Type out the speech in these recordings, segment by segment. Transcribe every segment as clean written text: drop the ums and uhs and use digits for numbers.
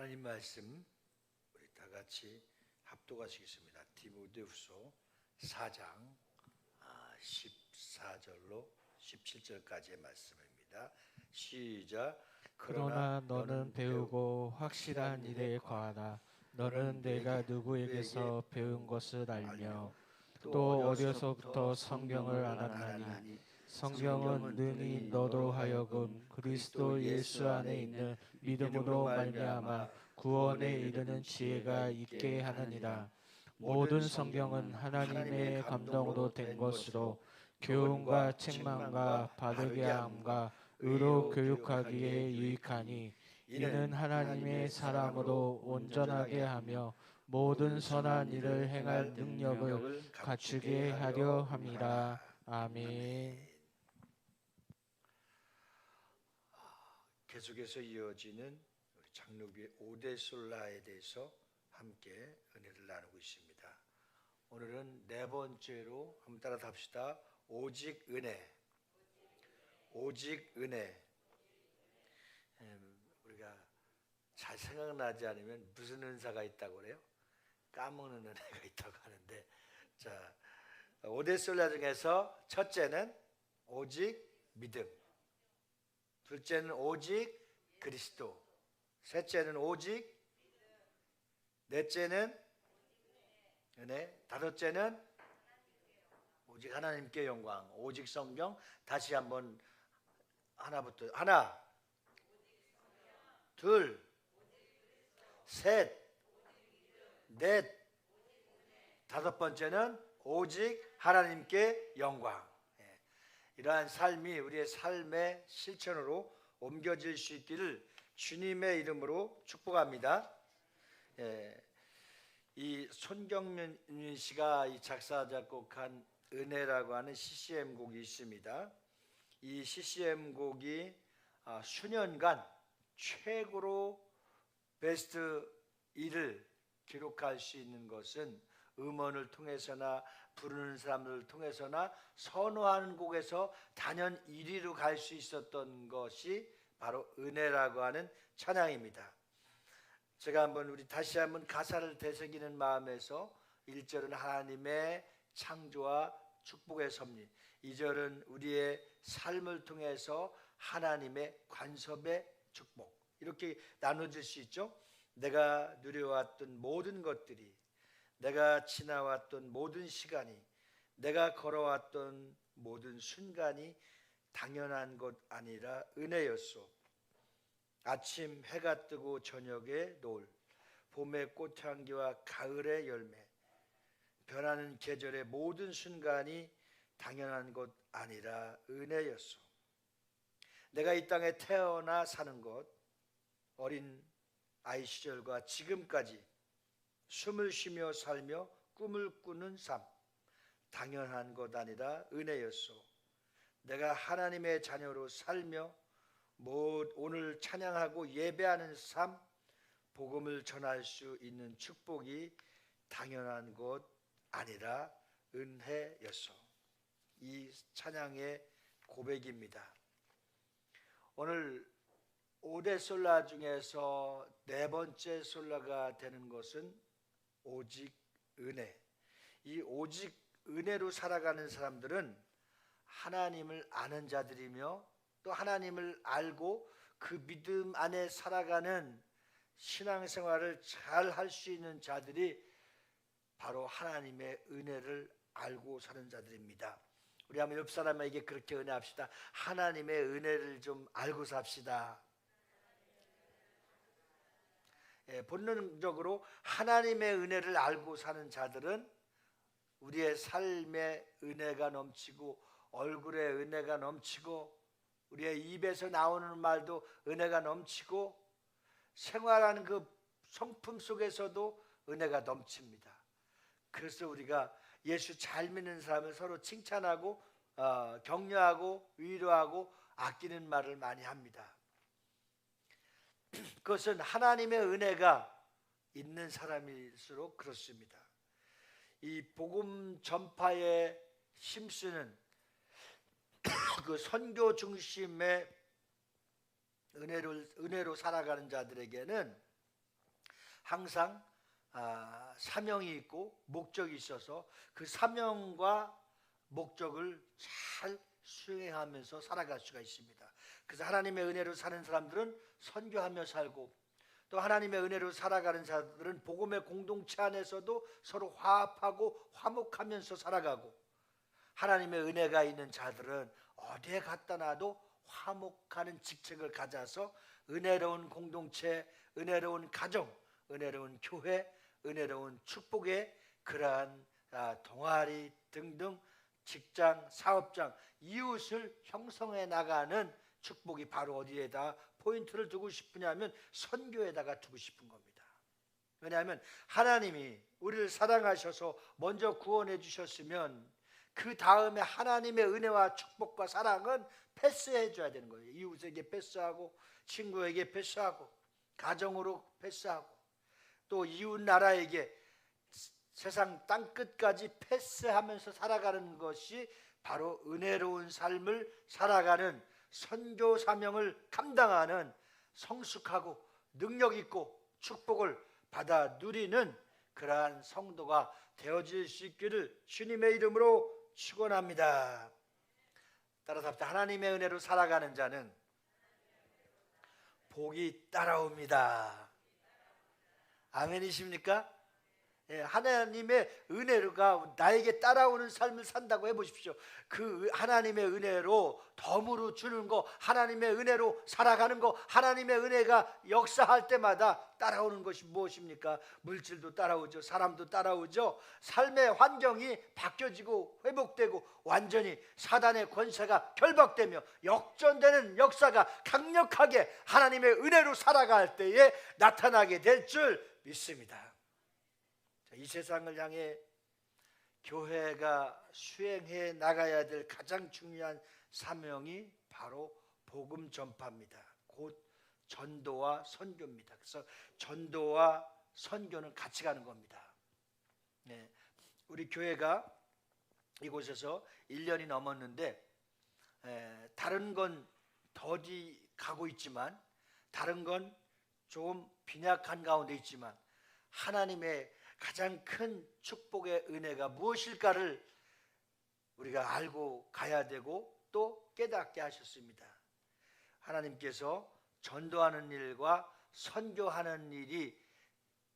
하나님 말씀 우리 다 같이 합독하시겠습니다. 디모데후서 4장 14절로 17절까지의 말씀입니다. 시작. 그러나 너는 배우고 확실한 일에 거하라. 너는 내가 누구에게서 배운 것을 알며 또 어려서부터 성경을 알았나니 성경은 능히 너로 하여금 그리스도 예수 안에 있는 믿음으로 말미암아 구원에 이르는 지혜가 있게 하느니라. 모든 성경은 하나님의 감동으로 된 것으로 교훈과 책망과 바르게 함과 의로 교육하기에 유익하니 이는 하나님의 사람으로 온전하게 하며 모든 선한 일을 행할 능력을 갖추게 하려 함이라. 아멘. 계속해서 이어지는 우리 장로교회 오데솔라에 대해서 함께 은혜를 나누고 있습니다. 오늘은 네 번째로 한번 따라 합시다. 오직 은혜. 오직 은혜. 우리가 잘 생각나지 않으면 무슨 은사가 있다고 그래요? 까먹는 은혜가 있다고 하는데, 자, 오데솔라 중에서 첫째는 오직 믿음, 둘째는 오직 그리스도, 셋째는 오직, 넷째는 은혜, 다섯째는 오직 하나님께 영광. 오직 성경. 다시 한번 하나부터. 하나, 둘, 셋, 넷, 다섯 번째는 오직 하나님께 영광. 이러한 삶이 우리의 삶의 실천으로 옮겨질 수 있기를 주님의 이름으로 축복합니다. 이 손경민 씨가 이 작사 작곡한 은혜라고 하는 CCM 곡이 있습니다. 이 CCM 곡이 수년간 최고로 베스트 1을 기록할 수 있는 것은 음원을 통해서나 부르는 사람들을 통해서나 선호하는 곡에서 단연 1위로 갈 수 있었던 것이 바로 은혜라고 하는 찬양입니다. 제가 우리 다시 한번 가사를 되새기는 마음에서 1절은 하나님의 창조와 축복의 섭리, 2절은 우리의 삶을 통해서 하나님의 관섭의 축복, 이렇게 나눠질 수 있죠. 내가 누려왔던 모든 것들이, 내가 지나왔던 모든 시간이, 내가 걸어왔던 모든 순간이 당연한 것 아니라 은혜였소. 아침 해가 뜨고 저녁의 노을, 봄의 꽃향기와 가을의 열매, 변하는 계절의 모든 순간이 당연한 것 아니라 은혜였소. 내가 이 땅에 태어나 사는 것, 어린 아이 시절과 지금까지 숨을 쉬며 살며 꿈을 꾸는 삶, 당연한 것 아니라 은혜였소. 내가 하나님의 자녀로 살며 오늘 찬양하고 예배하는 삶, 복음을 전할 수 있는 축복이 당연한 것 아니라 은혜였소. 이 찬양의 고백입니다. 오늘 5대 솔라 중에서 네 번째 솔라가 되는 것은 오직 은혜. 이 오직 은혜로 살아가는 사람들은 하나님을 아는 자들이며 또 하나님을 알고 그 믿음 안에 살아가는 신앙생활을 잘 할 수 있는 자들이 바로 하나님의 은혜를 알고 사는 자들입니다. 우리 한번 옆 사람에게 그렇게 은혜합시다. 하나님의 은혜를 좀 알고 삽시다. 본능적으로 하나님의 은혜를 알고 사는 자들은 우리의 삶에 은혜가 넘치고 얼굴에 은혜가 넘치고 우리의 입에서 나오는 말도 은혜가 넘치고 생활하는 그 성품 속에서도 은혜가 넘칩니다. 그래서 우리가 예수 잘 믿는 사람을 서로 칭찬하고 격려하고 위로하고 아끼는 말을 많이 합니다. 그것은 하나님의 은혜가 있는 사람일수록 그렇습니다. 이 복음 전파에 힘쓰는 그 선교 중심의 은혜로 살아가는 자들에게는 항상 사명이 있고 목적이 있어서 그 사명과 목적을 잘 수행하면서 살아갈 수가 있습니다. 그래서 하나님의 은혜로 사는 사람들은 선교하며 살고, 또 하나님의 은혜로 살아가는 자들은 복음의 공동체 안에서도 서로 화합하고 화목하면서 살아가고, 하나님의 은혜가 있는 자들은 어디에 갖다 놔도 화목하는 직책을 가져서 은혜로운 공동체, 은혜로운 가정, 은혜로운 교회, 은혜로운 축복의 그러한 동아리 등등 직장, 사업장, 이웃을 형성해 나가는 축복이 바로 어디에다 포인트를 두고 싶으냐면 선교에다가 두고 싶은 겁니다. 왜냐하면 하나님이 우리를 사랑하셔서 먼저 구원해 주셨으면 그 다음에 하나님의 은혜와 축복과 사랑은 패스해 줘야 되는 거예요. 이웃에게 패스하고, 친구에게 패스하고, 가정으로 패스하고, 또 이웃 나라에게 세상 땅끝까지 패스하면서 살아가는 것이 바로 은혜로운 삶을 살아가는 선교 사명을 감당하는 성숙하고 능력 있고 축복을 받아 누리는 그러한 성도가 되어질 수 있기를 주님의 이름으로 축원합니다. 따라서 하나님의 은혜로 살아가는 자는 복이 따라옵니다. 아멘이십니까? 예, 하나님의 은혜가 나에게 따라오는 삶을 산다고 해보십시오. 그 하나님의 은혜로 덤으로 주는 거, 하나님의 은혜로 살아가는 거, 하나님의 은혜가 역사할 때마다 따라오는 것이 무엇입니까? 물질도 따라오죠. 사람도 따라오죠. 삶의 환경이 바뀌어지고 회복되고 완전히 사단의 권세가 결박되며 역전되는 역사가 강력하게 하나님의 은혜로 살아갈 때에 나타나게 될 줄 믿습니다. 이 세상을 향해 교회가 수행해 나가야 될 가장 중요한 사명이 바로 복음 전파입니다. 곧 전도와 선교입니다. 그래서 전도와 선교는 같이 가는 겁니다. 네, 우리 교회가 이곳에서 1년이 넘었는데 다른 건 더디 가고 있지만, 다른 건 조금 빈약한 가운데 있지만, 하나님의 가장 큰 축복의 은혜가 무엇일까를 우리가 알고 가야 되고 또 깨닫게 하셨습니다. 하나님께서 전도하는 일과 선교하는 일이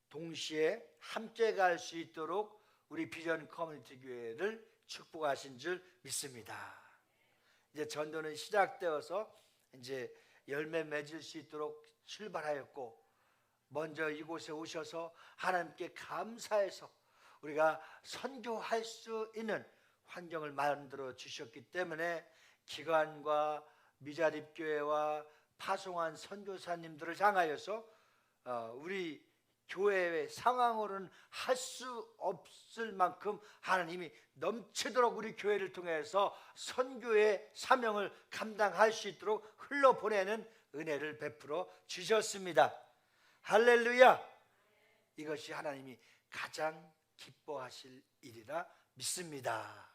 동시에 함께 갈 수 있도록 우리 비전 커뮤니티 교회를 축복하신 줄 믿습니다. 이제 전도는 시작되어서 이제 열매 맺을 수 있도록 출발하였고, 먼저 이곳에 오셔서 하나님께 감사해서 우리가 선교할 수 있는 환경을 만들어 주셨기 때문에 기관과 미자립교회와 파송한 선교사님들을 향하여서 우리 교회의 상황으로는 할 수 없을 만큼 하나님이 넘치도록 우리 교회를 통해서 선교의 사명을 감당할 수 있도록 흘러보내는 은혜를 베풀어 주셨습니다. 할렐루야! 이것이 하나님이 가장 기뻐하실 일이라 믿습니다.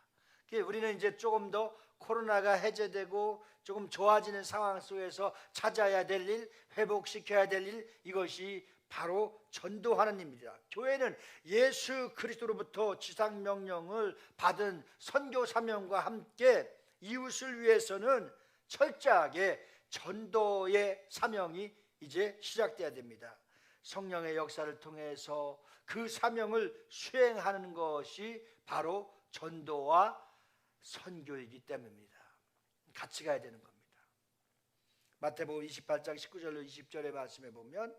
우리는 이제 조금 더 코로나가 해제되고 조금 좋아지는 상황 속에서 찾아야 될 일, 회복시켜야 될 일, 이것이 바로 전도하는 일입니다. 교회는 예수 그리스도로부터 지상명령을 받은 선교 사명과 함께 이웃을 위해서는 철저하게 전도의 사명이 이제 시작돼야 됩니다. 성령의 역사를 통해서 그 사명을 수행하는 것이 바로 전도와 선교이기 때문입니다. 같이 가야 되는 겁니다. 마태복음 28장 19절로 20절의 말씀에 보면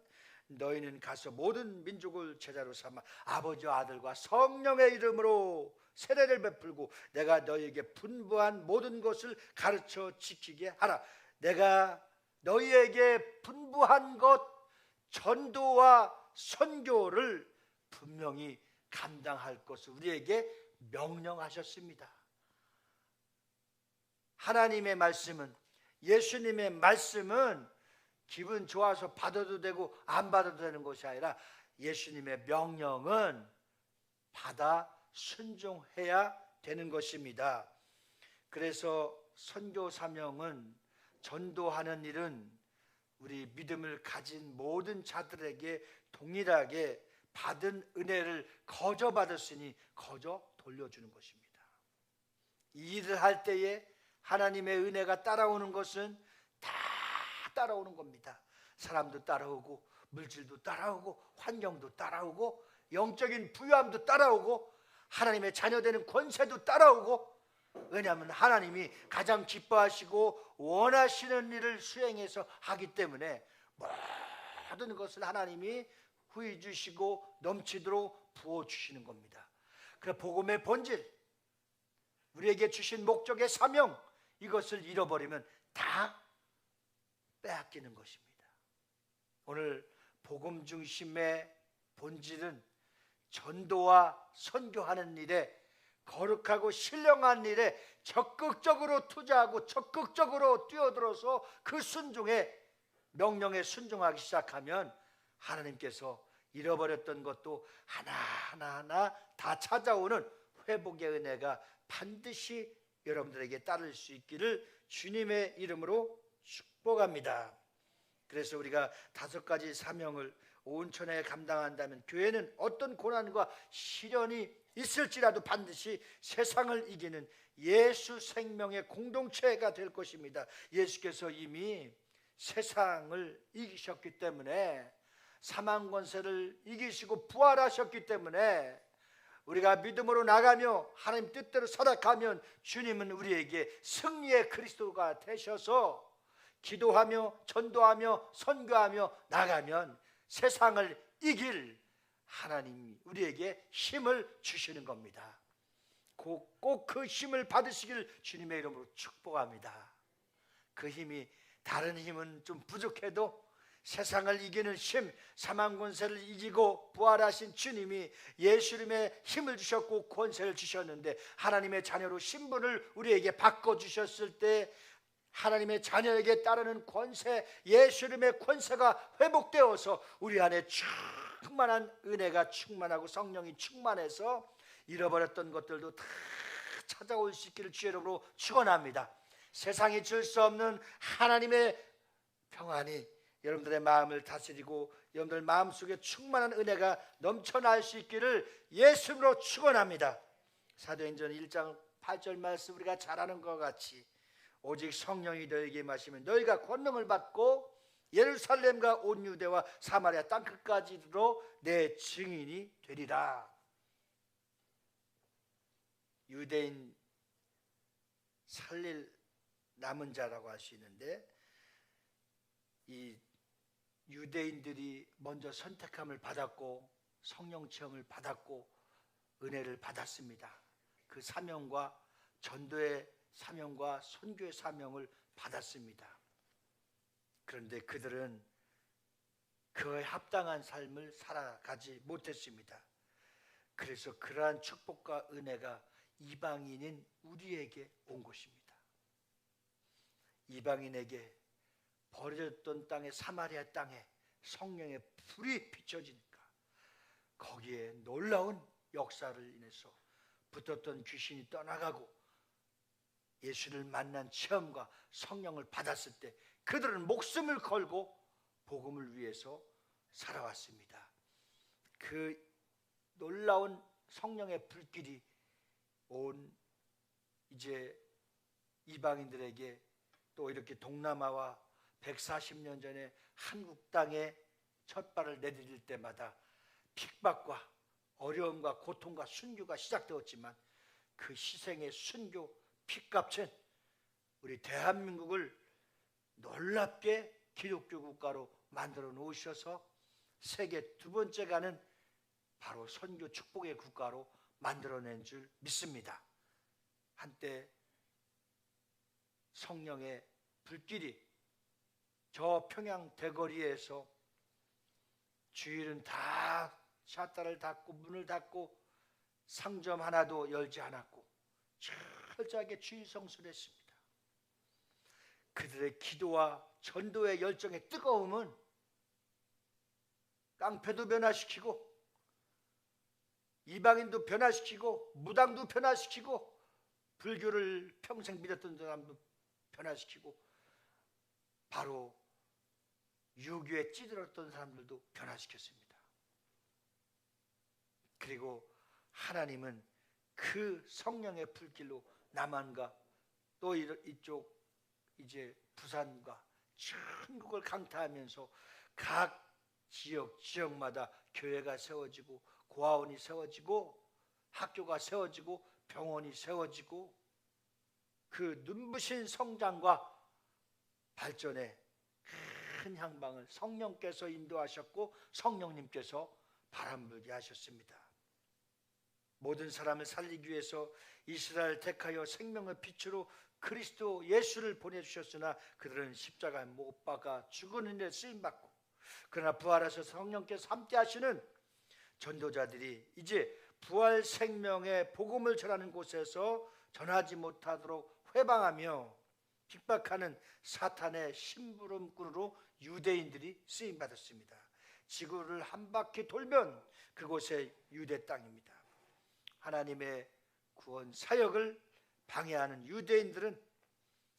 너희는 가서 모든 민족을 제자로 삼아 아버지와 아들과 성령의 이름으로 세례를 베풀고 내가 너희에게 분부한 모든 것을 가르쳐 지키게 하라. 내가 너희에게 분부한 것, 전도와 선교를 분명히 감당할 것을 우리에게 명령하셨습니다. 하나님의 말씀은, 예수님의 말씀은 기분 좋아서 받아도 되고 안 받아도 되는 것이 아니라 예수님의 명령은 받아 순종해야 되는 것입니다. 그래서 선교 사명은, 전도하는 일은 우리 믿음을 가진 모든 자들에게 동일하게 받은 은혜를 거저 받았으니 거저 돌려주는 것입니다. 이 일을 할 때에 하나님의 은혜가 따라오는 것은 다 따라오는 겁니다. 사람도 따라오고 물질도 따라오고 환경도 따라오고 영적인 부유함도 따라오고 하나님의 자녀되는 권세도 따라오고, 왜냐하면 하나님이 가장 기뻐하시고 원하시는 일을 수행해서 하기 때문에 모든 것을 하나님이 후히 주시고 넘치도록 부어주시는 겁니다. 그래서 복음의 본질, 우리에게 주신 목적의 사명, 이것을 잃어버리면 다 빼앗기는 것입니다. 오늘 복음 중심의 본질은 전도와 선교하는 일에, 거룩하고 신령한 일에 적극적으로 투자하고 적극적으로 뛰어들어서 그 순종에, 명령에 순종하기 시작하면 하나님께서 잃어버렸던 것도 하나하나 다 찾아오는 회복의 은혜가 반드시 여러분들에게 따를 수 있기를 주님의 이름으로 축복합니다. 그래서 우리가 5가지 사명을 온전히 감당한다면 교회는 어떤 고난과 시련이 있을지라도 반드시 세상을 이기는 예수 생명의 공동체가 될 것입니다. 예수께서 이미 세상을 이기셨기 때문에, 사망 권세를 이기시고 부활하셨기 때문에 우리가 믿음으로 나가며 하나님 뜻대로 살아가면 주님은 우리에게 승리의 그리스도가 되셔서 기도하며 전도하며 선교하며 나가면 세상을 이길 하나님이 우리에게 힘을 주시는 겁니다. 꼭 그 힘을 받으시길 주님의 이름으로 축복합니다. 그 힘이, 다른 힘은 좀 부족해도 세상을 이기는 힘, 사망 권세를 이기고 부활하신 주님이 예수님의 힘을 주셨고 권세를 주셨는데, 하나님의 자녀로 신분을 우리에게 바꿔주셨을 때 하나님의 자녀에게 따르는 권세, 예수님의 권세가 회복되어서 우리 안에 충만한 은혜가 충만하고 성령이 충만해서 잃어버렸던 것들도 다 찾아올 수 있기를 주의 이름으로 축원합니다. 세상이 줄 수 없는 하나님의 평안이 여러분들의 마음을 다스리고 여러분들 마음속에 충만한 은혜가 넘쳐날 수 있기를 예수님으로 축원합니다. 사도행전 1장 8절 말씀 우리가 잘 아는 것 같이, 오직 성령이 너에게 임하시면 너희가 권능을 받고 예루살렘과 온 유대와 사마리아 땅끝까지로 내 증인이 되리라. 유대인 살릴 남은 자라고 할 수 있는데, 이 유대인들이 먼저 선택함을 받았고 성령 체험을 받았고 은혜를 받았습니다. 그 사명과 전도의 사명과 선교의 사명을 받았습니다. 그런데 그들은 그에 합당한 삶을 살아가지 못했습니다. 그래서 그러한 축복과 은혜가 이방인인 우리에게 온 것입니다. 이방인에게 버려졌던 땅에, 사마리아 땅에 성령의 불이 비춰지니까 거기에 놀라운 역사를 인해서 붙었던 귀신이 떠나가고 예수를 만난 체험과 성령을 받았을 때 그들은 목숨을 걸고 복음을 위해서 살아왔습니다. 그 놀라운 성령의 불길이 온 이제 이방인들에게, 또 이렇게 동남아와 140년 전에 한국 땅에 첫 발을 내디딜 때마다 핍박과 어려움과 고통과 순교가 시작되었지만, 그 희생의 순교 핏값은 우리 대한민국을 놀랍게 기독교 국가로 만들어 놓으셔서 세계 두 번째 가는 바로 선교 축복의 국가로 만들어낸 줄 믿습니다. 한때 성령의 불길이 저 평양 대거리에서 주일은 다 샷다를 닫고 문을 닫고 상점 하나도 열지 않았고 철저하게 주일 성수를 했습니다. 그들의 기도와 전도의 열정의 뜨거움은 깡패도 변화시키고 이방인도 변화시키고 무당도 변화시키고 불교를 평생 믿었던 사람도 변화시키고 바로 유교에 찌들었던 사람들도 변화시켰습니다. 그리고 하나님은 그 성령의 불길로 남한과 또 이쪽 이제 부산과 전국을 강타하면서 각 지역마다 교회가 세워지고 고아원이 세워지고 학교가 세워지고 병원이 세워지고 그 눈부신 성장과 발전에 큰 향방을 성령께서 인도하셨고 성령님께서 바람불게 하셨습니다. 모든 사람을 살리기 위해서 이스라엘 택하여 생명의 빛으로 그리스도 예수를 보내주셨으나 그들은 십자가에 못 박아 죽은 일에 쓰임받고, 그러나 부활하셔서 성령께서 함께 하시는 전도자들이 이제 부활 생명의 복음을 전하는 곳에서 전하지 못하도록 회방하며 핍박하는 사탄의 심부름꾼으로 유대인들이 쓰임받았습니다. 지구를 한 바퀴 돌면 그곳에 유대 땅입니다. 하나님의 구원 사역을 방해하는 유대인들은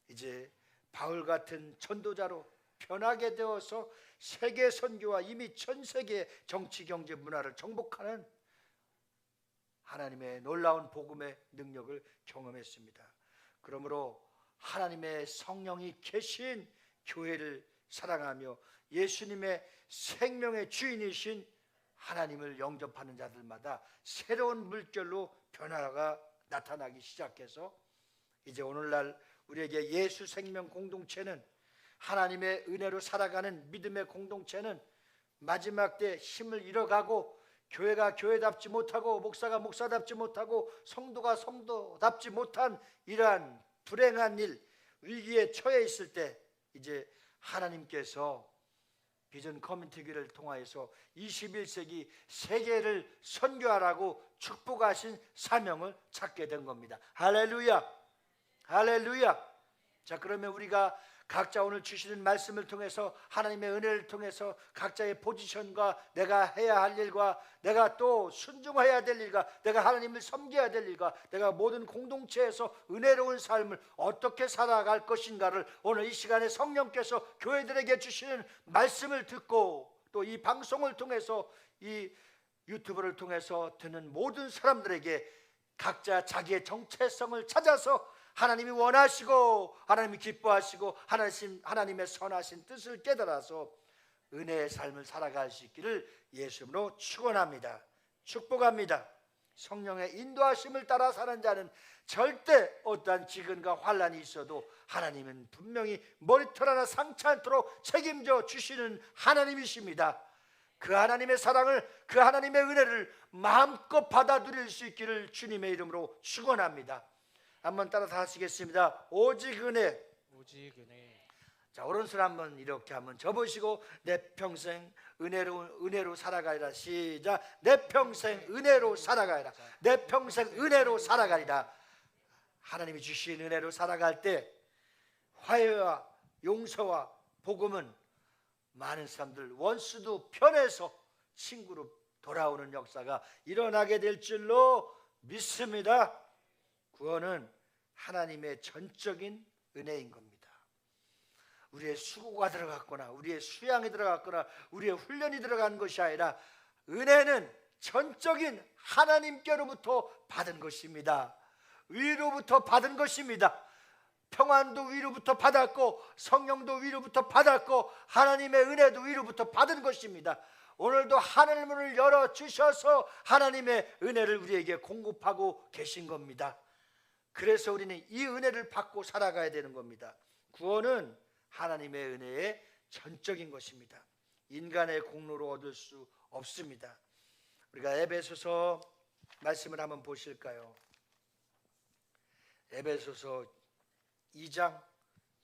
이제 바울 같은 전도자로 변하게 되어서 세계 선교와 이미 전 세계 정치, 경제, 문화를 정복하는 하나님의 놀라운 복음의 능력을 경험했습니다. 그러므로 하나님의 성령이 계신 교회를 사랑하며 예수님의 생명의 주인이신 하나님을 영접하는 자들마다 새로운 물결로 변화가 나타나기 시작해서 이제 오늘날 우리에게 예수 생명 공동체는, 하나님의 은혜로 살아가는 믿음의 공동체는 마지막 때 힘을 잃어가고 교회가 교회답지 못하고 목사가 목사답지 못하고 성도가 성도답지 못한 이러한 불행한 일, 위기에 처해 있을 때 이제 하나님께서 비전 커뮤니티를 통하여서 21세기 세계를 선교하라고 축복하신 사명을 찾게 된 겁니다. 할렐루야, 할렐루야. 자, 그러면 우리가 각자 오늘 주시는 말씀을 통해서 하나님의 은혜를 통해서 각자의 포지션과 내가 해야 할 일과 내가 또 순종해야 될 일과 내가 하나님을 섬겨야 될 일과 내가 모든 공동체에서 은혜로운 삶을 어떻게 살아갈 것인가를 오늘 이 시간에 성령께서 교회들에게 주시는 말씀을 듣고 또 이 방송을 통해서 이 유튜브를 통해서 듣는 모든 사람들에게 각자 자기의 정체성을 찾아서 하나님이 원하시고 하나님이 기뻐하시고 하나님의 선하신 뜻을 깨달아서 은혜의 삶을 살아갈 수 있기를 예수님으로 축원합니다. 축복합니다. 성령의 인도하심을 따라 사는 자는 절대 어떠한 기근과 환난이 있어도 하나님은 분명히 머리털 하나 상치 않도록 책임져 주시는 하나님이십니다. 그 하나님의 사랑을, 그 하나님의 은혜를 마음껏 받아 누릴 수 있기를 주님의 이름으로 축원합니다. 한번 따라 다 하시겠습니다. 오직 은혜. 오직 은혜. 자, 오른손 한번 이렇게 한번 접으시고 내 평생 은혜로 살아가리라. 시작. 내 평생 은혜로 살아가리라. 내 평생 은혜로 살아가리라. 하나님이 주신 은혜로 살아갈 때 화해와 용서와 복음은 많은 사람들 원수도 편해서 친구로 돌아오는 역사가 일어나게 될 줄로 믿습니다. 구원은 하나님의 전적인 은혜인 겁니다. 우리의 수고가 들어갔거나 우리의 수양이 들어갔거나 우리의 훈련이 들어간 것이 아니라 은혜는 전적인 하나님께로부터 받은 것입니다. 위로부터 받은 것입니다. 평안도 위로부터 받았고 성령도 위로부터 받았고 하나님의 은혜도 위로부터 받은 것입니다. 오늘도 하늘 문을 열어주셔서 하나님의 은혜를 우리에게 공급하고 계신 겁니다. 그래서 우리는 이 은혜를 받고 살아가야 되는 겁니다. 구원은 하나님의 은혜의 전적인 것입니다. 인간의 공로로 얻을 수 없습니다. 우리가 에베소서 말씀을 한번 보실까요? 에베소서 2장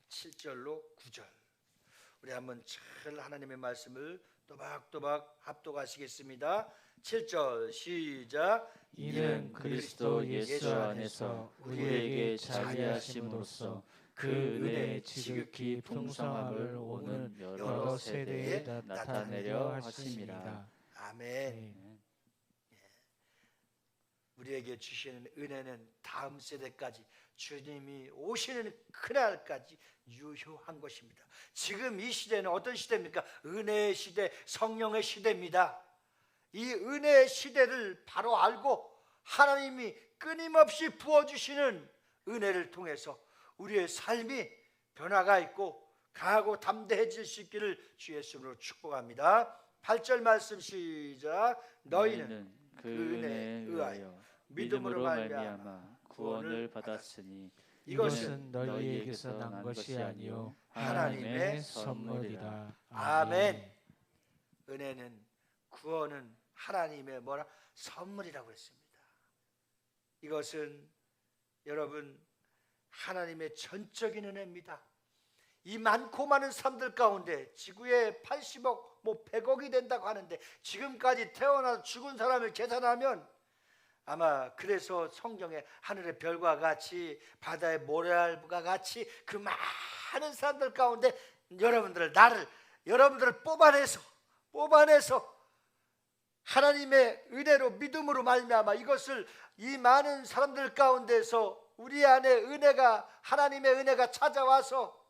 7절로 9절. 우리 한번 잘 하나님의 말씀을 또박또박 합독하시겠습니다. 7절 시작. 이는 그리스도 예수 안에서 우리에게 자비하심으로써 그 은혜의 지극히 풍성함을 오는 여러 세대에 나타내려 하심이라. 아멘. 네. 우리에게 주시는 은혜는 다음 세대까지 주님이 오시는 그날까지 유효한 것입니다. 지금 이 시대는 어떤 시대입니까? 은혜의 시대, 성령의 시대입니다. 이 은혜의 시대를 바로 알고 하나님이 끊임없이 부어주시는 은혜를 통해서 우리의 삶이 변화가 있고 강하고 담대해질 수 있기를 주 예수님으로 축복합니다. 8절 말씀 시작. 너희는 그 은혜에 의하여 믿음으로 말미암아 구원을 받았으니 이것은 너희에게서 난 것이 아니요 하나님의 선물이라. 아멘. 은혜는, 구원은 하나님의 뭐라? 선물이라고 했습니다. 이것은 여러분 하나님의 전적인 은혜입니다. 이 많고 많은 사람들 가운데 지구에 80억, 100억이 된다고 하는데 지금까지 태어나서 죽은 사람을 계산하면 아마 그래서 성경에 하늘의 별과 같이 바다의 모래알과 같이 그 많은 사람들 가운데 여러분들을 뽑아내서 하나님의 은혜로 믿음으로 말미암아 이것을 이 많은 사람들 가운데서 우리 안에 하나님의 은혜가 찾아와서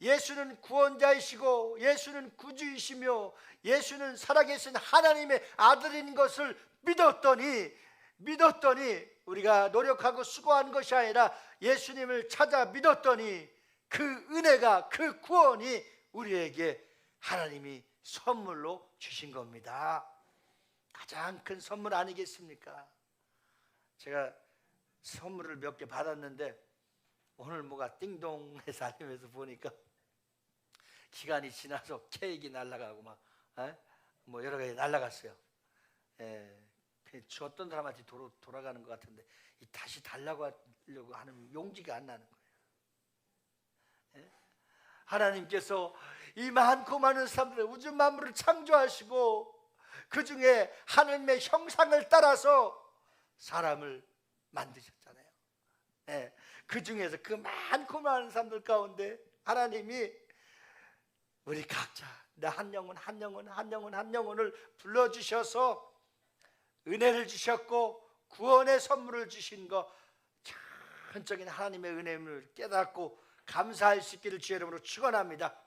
예수는 구원자이시고 예수는 구주이시며 예수는 살아계신 하나님의 아들인 것을 믿었더니 우리가 노력하고 수고한 것이 아니라 예수님을 찾아 믿었더니 그 은혜가, 그 구원이 우리에게 하나님이 선물로 주신 겁니다. 가장 큰 선물 아니겠습니까? 제가 선물을 몇 개 받았는데 오늘 뭐가 띵동해서 알면서 보니까 기간이 지나서 케이크 날아가고 뭐 여러 가지 날아갔어요. 줬던 사람한테 돌아가는 것 같은데 다시 달라고 하려고 하는 용기가 안 나는 거예요. 하나님께서 이 많고 많은 사람들, 우주 만물을 창조하시고 그 중에 하나님의 형상을 따라서 사람을 만드셨잖아요. 그 중에서 그 많고 많은 사람들 가운데 하나님이 우리 각자 한 영혼을 불러주셔서 은혜를 주셨고 구원의 선물을 주신 것, 전적인 하나님의 은혜를 깨닫고 감사할 수 있기를 주의 이름으로 축원합니다.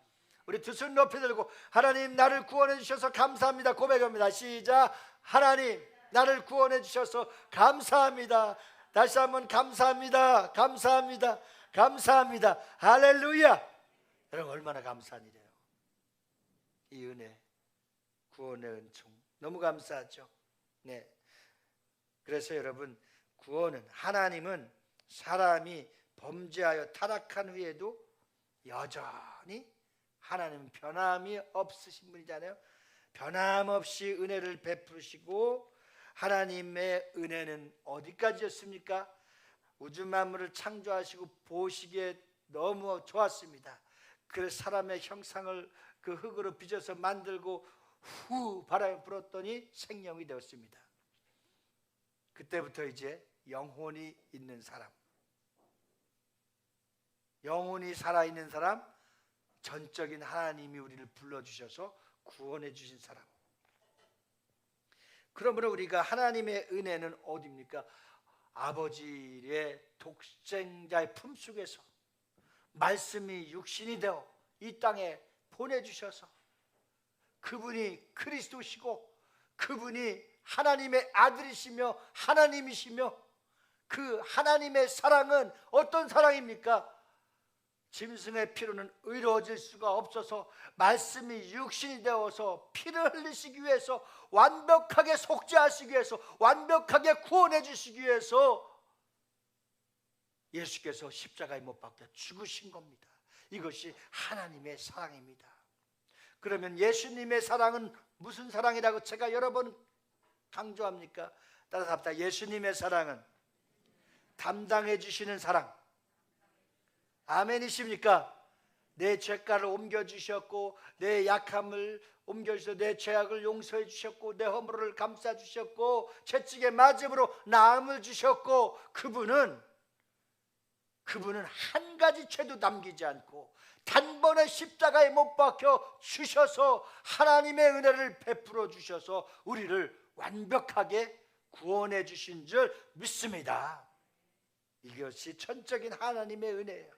우리 두 손 높이 들고 하나님 나를 구원해 주셔서 감사합니다 고백합니다. 시작. 하나님 나를 구원해 주셔서 감사합니다. 다시 한번 감사합니다. 할렐루야. 여러분 얼마나 감사한 일이에요. 이 은혜, 구원의 은총 너무 감사하죠. 네. 그래서 여러분 구원은, 하나님은 사람이 범죄하여 타락한 후에도 여전히 하나님은 변함이 없으신 분이잖아요. 변함없이 은혜를 베푸시고, 하나님의 은혜는 어디까지였습니까? 우주 만물을 창조하시고 보시기에 너무 좋았습니다. 그래서 사람의 형상을 그 흙으로 빚어서 만들고 후 바람이 불었더니 생명이 되었습니다. 그때부터 이제 영혼이 있는 사람, 영혼이 살아있는 사람, 전적인 하나님이 우리를 불러주셔서 구원해 주신 사람. 그러므로 우리가 하나님의 은혜는 어디입니까? 아버지의 독생자의 품속에서 말씀이 육신이 되어 이 땅에 보내주셔서 그분이 그리스도시고 그분이 하나님의 아들이시며 하나님이시며, 그 하나님의 사랑은 어떤 사랑입니까? 짐승의 피로는 의로워질 수가 없어서 말씀이 육신이 되어서 피를 흘리시기 위해서, 완벽하게 속죄하시기 위해서, 완벽하게 구원해 주시기 위해서 예수께서 십자가에 못 박혀 죽으신 겁니다. 이것이 하나님의 사랑입니다. 그러면 예수님의 사랑은 무슨 사랑이라고 제가 여러 번 강조합니까? 따라서 합시다. 예수님의 사랑은 담당해 주시는 사랑. 아멘이십니까? 내 죄가를 옮겨주셨고 내 약함을 옮겨주셔서 내 죄악을 용서해 주셨고 내 허물을 감싸 주셨고 채찍에 맞음으로 나음을 주셨고, 그분은 한 가지 죄도 남기지 않고 단번에 십자가에 못 박혀 주셔서 하나님의 은혜를 베풀어 주셔서 우리를 완벽하게 구원해 주신 줄 믿습니다. 이것이 전적인 하나님의 은혜예요.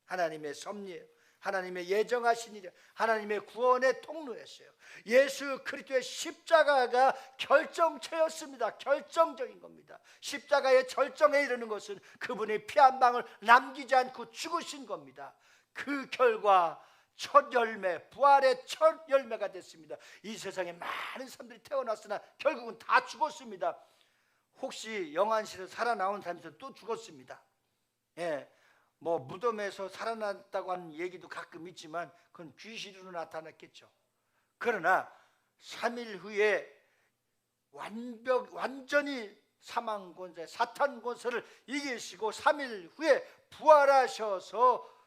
하나님의 섭리예요. 하나님의 예정하신 일이에요. 하나님의 구원의 통로였어요. 예수 그리스도의 십자가가 결정체였습니다. 결정적인 겁니다. 십자가의 절정에 이르는 것은 그분의 피 한 방울 남기지 않고 죽으신 겁니다. 그 결과 첫 열매, 부활의 첫 열매가 됐습니다. 이 세상에 많은 사람들이 태어났으나 결국은 다 죽었습니다. 혹시 영안실에서 살아나온 사람에서 또 죽었습니다. 예, 뭐 무덤에서 살아났다고 하는 얘기도 가끔 있지만 그건 귀신으로 나타났겠죠. 그러나 3일 후에 완전히 사망 권세, 사탄 권세를 이기시고 3일 후에 부활하셔서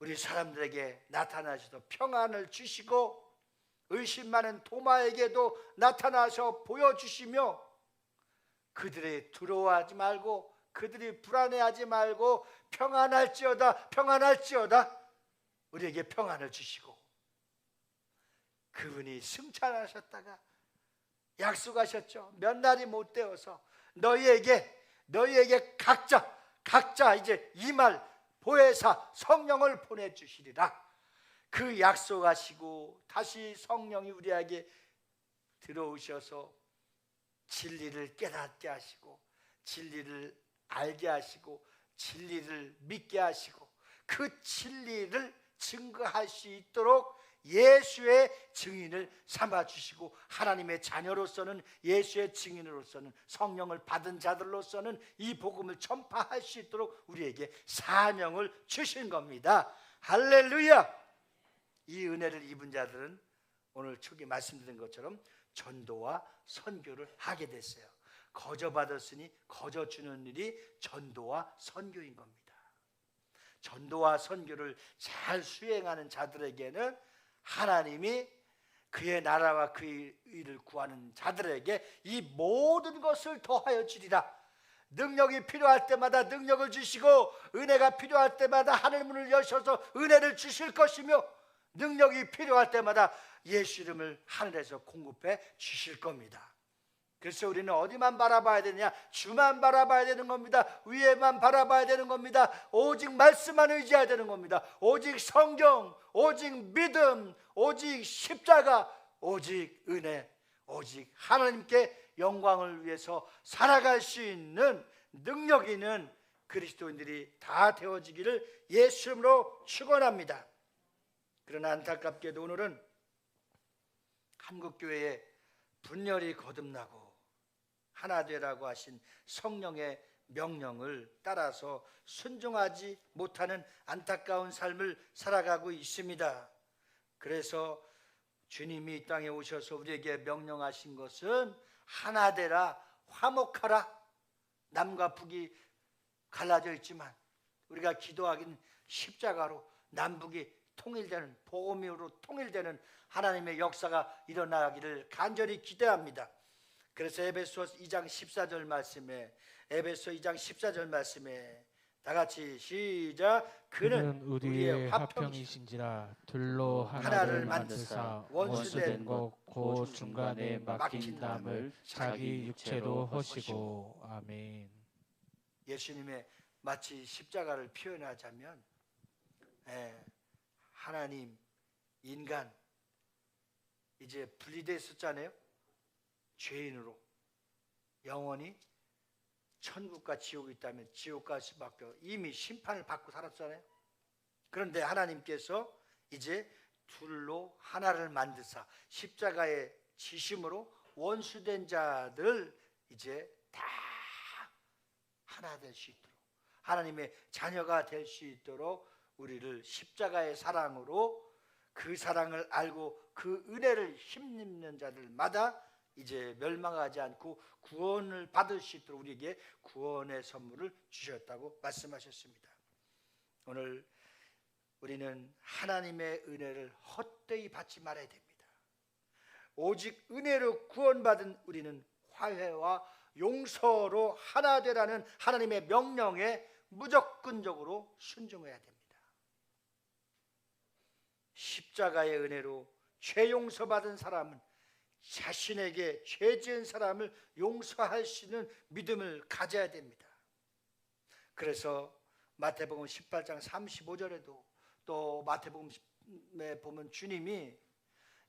우리 사람들에게 나타나셔서 평안을 주시고 의심 많은 도마에게도 나타나셔 보여주시며 그들이 두려워하지 말고 그들이 불안해하지 말고 평안할지어다 평안할지어다 우리에게 평안을 주시고 그분이 승천하셨다가 약속하셨죠. 몇 날이 못 되어서 너희에게 각자 이제 이 말 보혜사 성령을 보내주시리라. 그 약속하시고 다시 성령이 우리에게 들어오셔서 진리를 깨닫게 하시고 진리를 알게 하시고 진리를 믿게 하시고 그 진리를 증거할 수 있도록 예수의 증인을 삼아주시고 하나님의 자녀로서는 예수의 증인으로서는 성령을 받은 자들로서는 이 복음을 전파할 수 있도록 우리에게 사명을 주신 겁니다. 할렐루야. 이 은혜를 입은 자들은 오늘 초기 말씀드린 것처럼 전도와 선교를 하게 됐어요. 거저 받았으니 거저 주는 일이 전도와 선교인 겁니다. 전도와 선교를 잘 수행하는 자들에게는 하나님이 그의 나라와 그의 의를 구하는 자들에게 이 모든 것을 더하여 주리라. 능력이 필요할 때마다 능력을 주시고 은혜가 필요할 때마다 하늘 문을 여셔서 은혜를 주실 것이며 능력이 필요할 때마다 예수 이름을 하늘에서 공급해 주실 겁니다. 그래서 우리는 어디만 바라봐야 되느냐? 주만 바라봐야 되는 겁니다. 위에만 바라봐야 되는 겁니다. 오직 말씀만 의지해야 되는 겁니다. 오직 성경, 오직 믿음, 오직 십자가, 오직 은혜, 오직 하나님께 영광을 위해서 살아갈 수 있는 능력 있는 그리스도인들이 다 되어지기를 예수 이름으로 축원합니다. 그러나 안타깝게도 오늘은 한국교회에 분열이 거듭나고 하나 되라고 하신 성령의 명령을 따라서 순종하지 못하는 안타까운 삶을 살아가고 있습니다. 그래서 주님이 이 땅에 오셔서 우리에게 명령하신 것은 하나 되라, 화목하라. 남과 북이 갈라져 있지만 우리가 기도하기는 십자가로 남북이 통일되는, 복음으로 통일되는 하나님의 역사가 일어나기를 간절히 기대합니다. 그래서 에베소 2장 14절 말씀에 다 같이 시작. 그는 우리의 화평이신지라 둘로 하나를 만드사 원수된 것 그 중간에 막힌 담을 자기 육체로 허시고. 아멘. 예수님의 마치 십자가를 표현하자면 하나님, 인간 이제 분리됐었잖아요. 죄인으로 영원히 천국과 지옥이 있다면 지옥 갈 수밖에 이미 심판을 받고 살았잖아요. 그런데 하나님께서 이제 둘로 하나를 만드사 십자가의 지심으로 원수된 자들 이제 다 하나 될 수 있도록 하나님의 자녀가 될 수 있도록 우리를 십자가의 사랑으로 그 사랑을 알고 그 은혜를 힘입는 자들마다 이제 멸망하지 않고 구원을 받을 수 있도록 우리에게 구원의 선물을 주셨다고 말씀하셨습니다. 오늘 우리는 하나님의 은혜를 헛되이 받지 말아야 됩니다. 오직 은혜로 구원받은 우리는 화해와 용서로 하나 되라는 하나님의 명령에 무조건적으로 순종해야 됩니다. 십자가의 은혜로 죄 용서받은 사람은 자신에게 죄 지은 사람을 용서할 수 있는 믿음을 가져야 됩니다. 그래서 마태복음 18장 35절에도 또 마태복음에 보면 주님이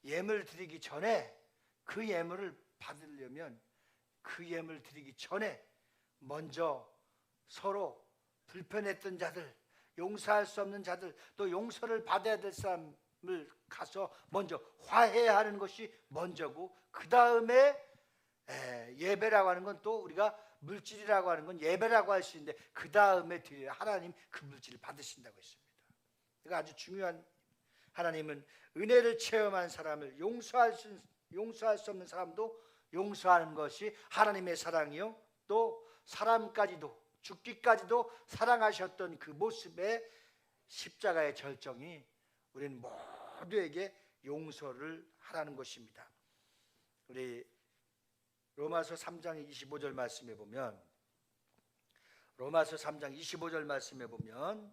예물 드리기 전에 그 예물을 받으려면 그 예물 드리기 전에 먼저 서로 불편했던 자들, 용서할 수 없는 자들, 또 용서를 받아야 될 사람을 가서 먼저 화해하는 것이 먼저고, 그 다음에 예배라고 하는 건 또 우리가 물질이라고 하는 건 예배라고 할 수 있는데 그 다음에 드려야 하나님 그 물질을 받으신다고 했습니다. 그러니까 아주 중요한, 하나님은 은혜를 체험한 사람을 용서할 수 없는 사람도 용서하는 것이 하나님의 사랑이요, 또 사람까지도 죽기까지도 사랑하셨던 그 모습의 십자가의 절정이 우리는 모두에게 용서를 하라는 것입니다. 우리 로마서 3장 25절 말씀에 보면, 로마서 3장 25절 말씀에 보면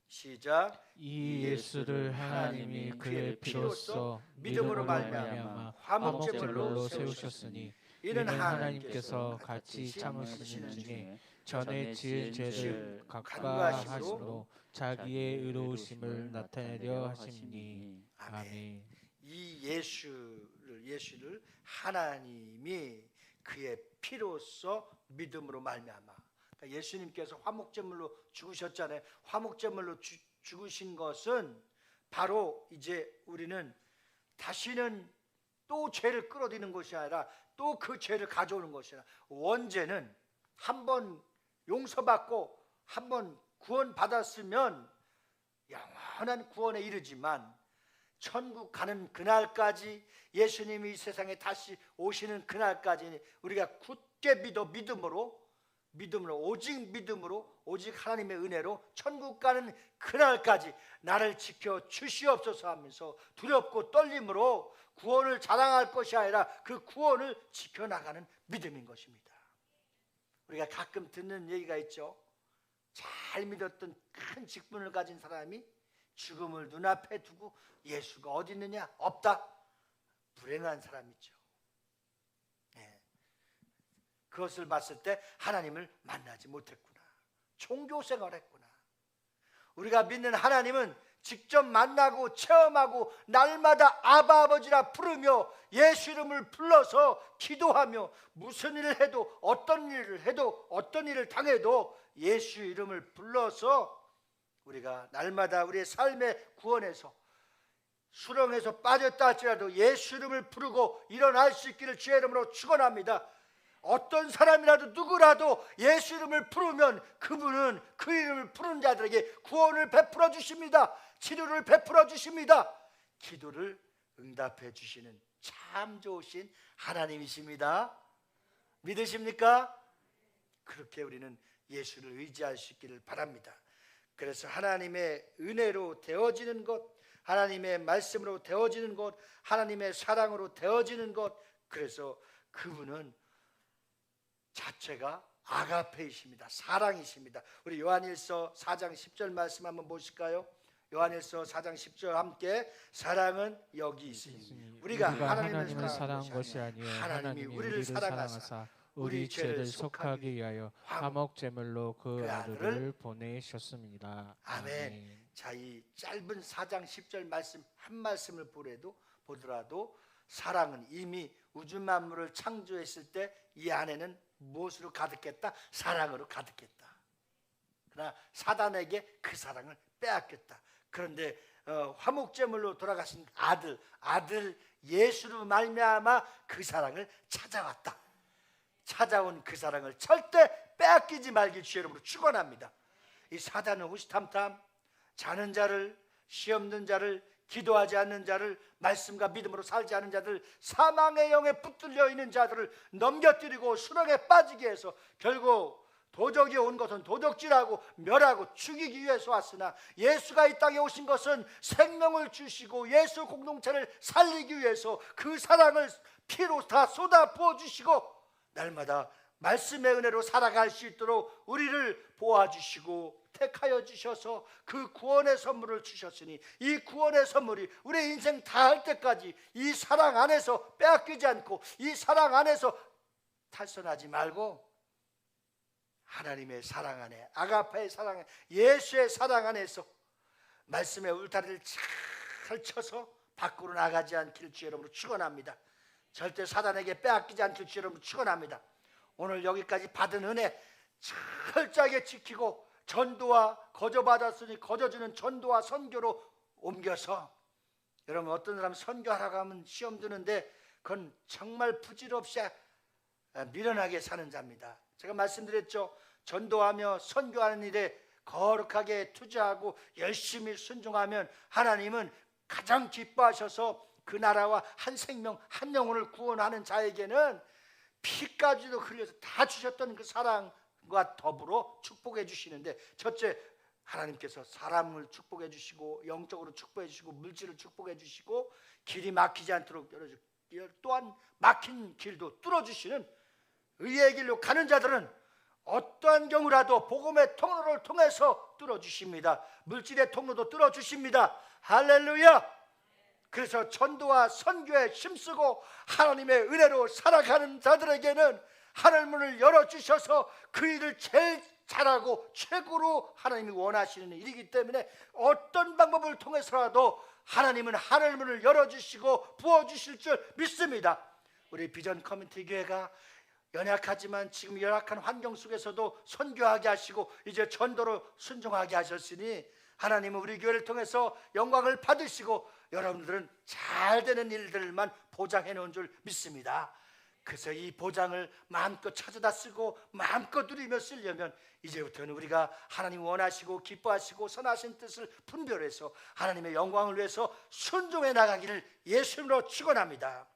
시작. 이 예수를 하나님이 그의 피로써 믿음으로 말미암아 화목제물로 세우셨으니 이는 하나님께서 같이 참으시는 중에 전에 지은 죄를 간과하심으로 자기의 의로우심을 나타내려 하심이니. 아멘. 이 예수를 하나님이 그의 피로써 믿음으로 말미암아, 그러니까 예수님께서 화목제물로 죽으셨잖아요. 화목제물로 죽으신 것은 바로 이제 우리는 다시는 또 죄를 끌어들이는 것이 아니라 또 그 죄를 가져오는 것이 아니라 원죄는 한번 용서받고 한번 구원받았으면 영원한 구원에 이르지만 천국 가는 그날까지, 예수님이 이 세상에 다시 오시는 그날까지 우리가 굳게 믿음으로 오직 믿음으로, 오직 하나님의 은혜로 천국 가는 그날까지 나를 지켜 주시옵소서 하면서 두렵고 떨림으로 구원을 자랑할 것이 아니라 그 구원을 지켜나가는 믿음인 것입니다. 우리가 가끔 듣는 얘기가 있죠. 잘 믿었던 큰 직분을 가진 사람이 죽음을 눈앞에 두고 예수가 어디 있느냐? 없다. 불행한 사람이죠. 그것을 봤을 때 하나님을 만나지 못했구나, 종교생활을 했구나. 우리가 믿는 하나님은 직접 만나고 체험하고 날마다 아바 아버지라 부르며 예수 이름을 불러서 기도하며 무슨 일을 해도 어떤 일을 당해도 예수 이름을 불러서 우리가 날마다 우리의 삶의 구원에서 수렁에서 빠졌다 할지라도 예수 이름을 부르고 일어날 수 있기를 주의 이름으로 축원합니다. 어떤 사람이라도 누구라도 예수 이름을 부르면 그분은 그 이름을 부르는 자들에게 구원을 베풀어 주십니다. 치료를 베풀어 주십니다. 기도를 응답해 주시는 참 좋으신 하나님이십니다. 믿으십니까? 그렇게 우리는 예수를 의지할 수 있기를 바랍니다. 그래서 하나님의 은혜로 되어지는 것, 하나님의 말씀으로 되어지는 것, 하나님의 사랑으로 되어지는 것, 그래서 그분은 자체가 아가페이십니다. 사랑이십니다. 우리 요한일서 4장 10절 말씀 한번 보실까요? 요한일서 4장 10절 함께, 사랑은 여기 있으니 우리가 하나님을 사랑한 것이 아니요 하나님이 우리를 사랑하사 우리 죄를 속하기 위하여 화목제물로 그 아들을 보내셨습니다. 아멘. 자, 이 짧은 4장 10절 말씀 한 말씀을 보더라도 사랑은 이미 우주 만물을 창조했을 때 이 안에는 무엇으로 가득했다? 사랑으로 가득했다. 그러나 사단에게 그 사랑을 빼앗겼다. 그런데 화목제물로 돌아가신 아들 예수로 말미암아 그 사랑을 찾아왔다. 찾아온 그 사랑을 절대 빼앗기지 말길 주의 이름으로 축원합니다. 이 사단은 호시탐탐 자는 자를, 시없는 자를, 기도하지 않는 자를, 말씀과 믿음으로 살지 않은 자들, 사망의 영에 붙들려 있는 자들을 넘겨뜨리고 수렁에 빠지게 해서 결국 도적이 온 것은 도적질하고 멸하고 죽이기 위해서 왔으나 예수가 이 땅에 오신 것은 생명을 주시고 예수 공동체를 살리기 위해서 그 사랑을 피로 다 쏟아 부어주시고 날마다 말씀의 은혜로 살아갈 수 있도록 우리를 보아주시고 택하여 주셔서 그 구원의 선물을 주셨으니 이 구원의 선물이 우리 인생 다 할 때까지 이 사랑 안에서 빼앗기지 않고 이 사랑 안에서 탈선하지 말고 하나님의 사랑 안에, 아가파의 사랑 안에, 예수의 사랑 안에서 말씀의 울타리를 잘 쳐서 밖으로 나가지 않길 주 여러분으로 축원합니다. 절대 사단에게 빼앗기지 않길 주 여러분으로 축원합니다. 오늘 여기까지 받은 은혜 철저하게 지키고 전도와 거저받았으니 거저주는 전도와 선교로 옮겨서, 여러분 어떤 사람 선교하라고 하면 시험 드는데 그건 정말 부질없이 미련하게 사는 자입니다. 제가 말씀드렸죠. 전도하며 선교하는 일에 거룩하게 투자하고 열심히 순종하면 하나님은 가장 기뻐하셔서 그 나라와 한 생명 한 영혼을 구원하는 자에게는 피까지도 흘려서 다 주셨던 그 사랑과 더불어 축복해 주시는데, 첫째 하나님께서 사람을 축복해 주시고 영적으로 축복해 주시고 물질을 축복해 주시고 길이 막히지 않도록 열어주고, 또한 막힌 길도 뚫어주시는 의의 길로 가는 자들은 어떠한 경우라도 복음의 통로를 통해서 뚫어주십니다. 물질의 통로도 뚫어주십니다. 할렐루야. 그래서 전도와 선교에 힘쓰고 하나님의 은혜로 살아가는 자들에게는 하늘문을 열어주셔서 그 일을 제일 잘하고 최고로 하나님이 원하시는 일이기 때문에 어떤 방법을 통해서라도 하나님은 하늘문을 열어주시고 부어주실 줄 믿습니다. 우리 비전 커뮤니티 교회가 연약하지만 지금 열악한 환경 속에서도 선교하게 하시고 이제 전도로 순종하게 하셨으니 하나님은 우리 교회를 통해서 영광을 받으시고 여러분들은 잘 되는 일들만 보장해 놓은 줄 믿습니다. 그래서 이 보장을 마음껏 찾아다 쓰고 마음껏 누리며 쓰려면 이제부터는 우리가 하나님 원하시고 기뻐하시고 선하신 뜻을 분별해서 하나님의 영광을 위해서 순종해 나가기를 예수님으로 축원합니다.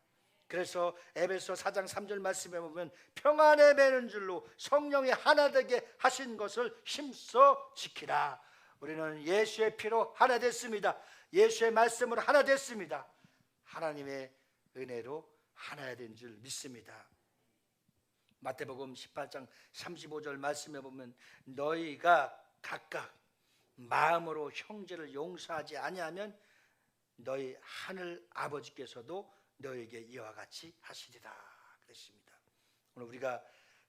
그래서 에베소 4장 3절 말씀에 보면 평안에 매는 줄로 성령이 하나 되게 하신 것을 힘써 지키라. 우리는 예수의 피로 하나 됐습니다. 예수의 말씀으로 하나 됐습니다. 하나님의 은혜로 하나 된 줄 믿습니다. 마태복음 18장 35절 말씀에 보면 너희가 각각 마음으로 형제를 용서하지 아니하면 너희 하늘 아버지께서도 너에게 이와 같이 하시리라 그랬습니다. 오늘 우리가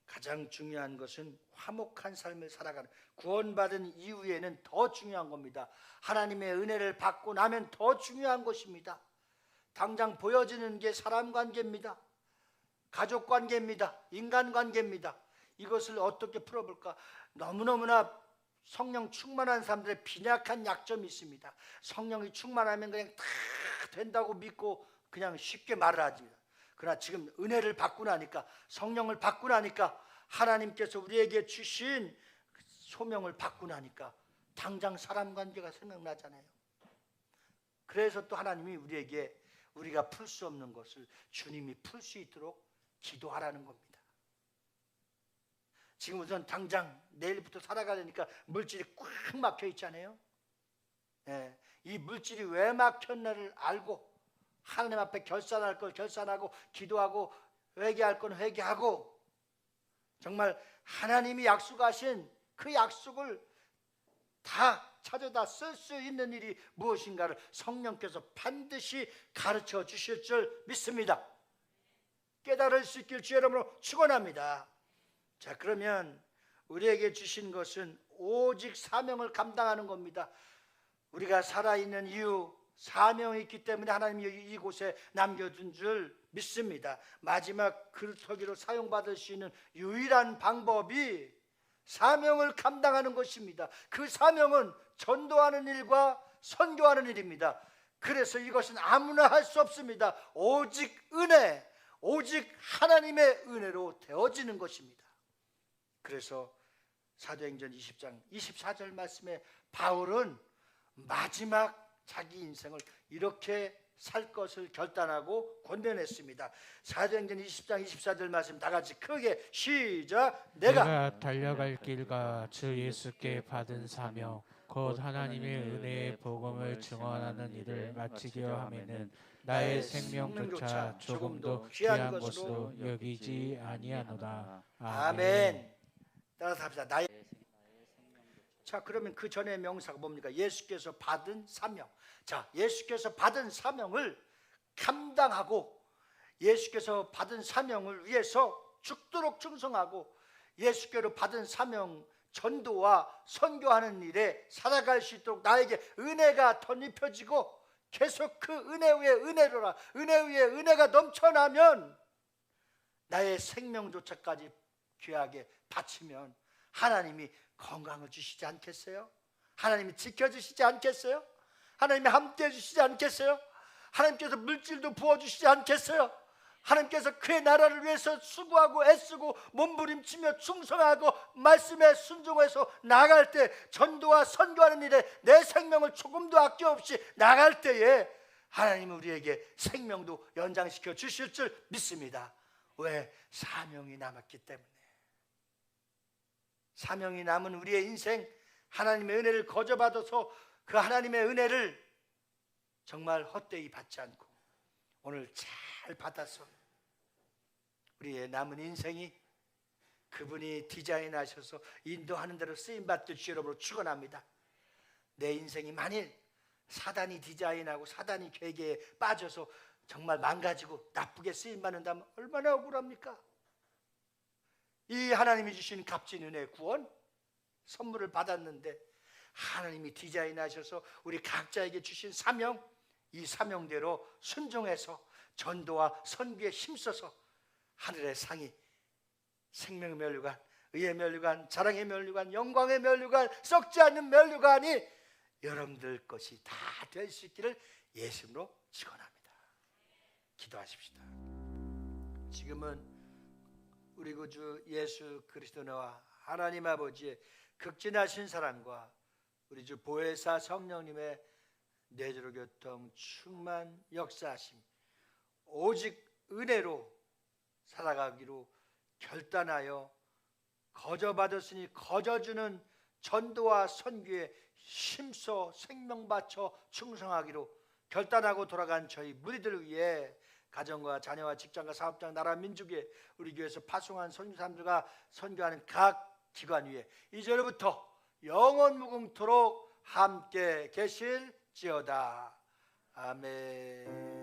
가장 중요한 것은 화목한 삶을 살아가는, 구원받은 이후에는 더 중요한 겁니다. 하나님의 은혜를 받고 나면 더 중요한 것입니다. 당장 보여지는 게 사람 관계입니다. 가족 관계입니다. 인간 관계입니다. 이것을 어떻게 풀어볼까? 너무너무나 성령 충만한 사람들의 빈약한 약점이 있습니다. 성령이 충만하면 그냥 다 된다고 믿고 그냥 쉽게 말을 하십니다. 그러나 지금 은혜를 받고 나니까, 성령을 받고 나니까, 하나님께서 우리에게 주신 소명을 받고 나니까 당장 사람 관계가 생각나잖아요. 그래서 또 하나님이 우리에게 우리가 풀 수 없는 것을 주님이 풀 수 있도록 기도하라는 겁니다. 지금 우선 당장 내일부터 살아가려니까 물질이 꽉 막혀 있잖아요. 예, 이 물질이 왜 막혔나를 알고 하나님 앞에 결산할 걸 결산하고 기도하고 회개할 건 회개하고 정말 하나님이 약속하신 그 약속을 다 찾아다 쓸 수 있는 일이 무엇인가를 성령께서 반드시 가르쳐 주실 줄 믿습니다. 깨달을 수 있길 주 여러분으로 축원합니다. 자, 그러면 우리에게 주신 것은 오직 사명을 감당하는 겁니다. 우리가 살아있는 이유, 사명이 있기 때문에 하나님이 이곳에 남겨둔 줄 믿습니다. 마지막 그릇터기로 사용받을 수 있는 유일한 방법이 사명을 감당하는 것입니다. 그 사명은 전도하는 일과 선교하는 일입니다. 그래서 이것은 아무나 할 수 없습니다. 오직 은혜, 오직 하나님의 은혜로 되어지는 것입니다. 그래서 사도행전 20장 24절 말씀에 바울은 마지막 자기 인생을 이렇게 살 것을 결단하고 권면했습니다. 사도행전 20장 24절 말씀 다 같이 크게 시작. 내가 달려갈 길과 주 예수께 받은 사명 곧 하나님의 은혜의 복음을 증언하는 일을 마치려 하면은 나의 생명조차 조금도 귀한 것으로 여기지 아니하노라. 아멘. 따라서 합시다. 나의 자, 그러면 그 전에 명사가 뭡니까? 예수께서 받은 사명. 자, 예수께서 받은 사명을 감당하고 예수께서 받은 사명을 위해서 죽도록 충성하고 예수께로 받은 사명 전도와 선교하는 일에 살아갈 수 있도록 나에게 은혜가 덧입혀지고 계속 그 은혜 위에 은혜로라, 은혜 위에 은혜가 넘쳐나면 나의 생명조차까지 귀하게 바치면 하나님이 건강을 주시지 않겠어요? 하나님이 지켜주시지 않겠어요? 하나님이 함께해 주시지 않겠어요? 하나님께서 물질도 부어주시지 않겠어요? 하나님께서 그의 나라를 위해서 수고하고 애쓰고 몸부림치며 충성하고 말씀에 순종해서 나갈 때 전도와 선교하는 일에 내 생명을 조금도 아껴 없이 나갈 때에 하나님은 우리에게 생명도 연장시켜 주실 줄 믿습니다. 왜? 사명이 남았기 때문에. 사명이 남은 우리의 인생, 하나님의 은혜를 거저받아서 그 하나님의 은혜를 정말 헛되이 받지 않고 오늘 잘 받아서 우리의 남은 인생이 그분이 디자인하셔서 인도하는 대로 쓰임받길 주 여러분으로 축원합니다. 내 인생이 만일 사단이 디자인하고 사단이 계계에 빠져서 정말 망가지고 나쁘게 쓰임받는다면 얼마나 억울합니까? 이 하나님이 주신 값진 은혜 구원 선물을 받았는데 하나님이 디자인하셔서 우리 각자에게 주신 사명, 이 사명대로 순종해서 전도와 선교에 힘써서 하늘의 상이 생명의 면류관, 의의 면류관, 자랑의 면류관, 영광의 면류관, 썩지 않는 면류관이 여러분들 것이 다 될 수 있기를 예수님으로 축원합니다. 기도하십시다. 지금은 우리 구주 예수 그리스도와 하나님 아버지의 극진하신 사랑과 우리 주 보혜사 성령님의 내주로 교통 충만 역사하심, 오직 은혜로 살아가기로 결단하여 거저받았으니 거저주는 전도와 선교에 힘써 생명 바쳐 충성하기로 결단하고 돌아간 저희 무리들을 위해 가정과 자녀와 직장과 사업장, 나라, 민족에 우리 교회에서 파송한 선교사님들과 선교하는 각 기관 위에 이제로부터 영원 무궁토록 함께 계실지어다. 아멘.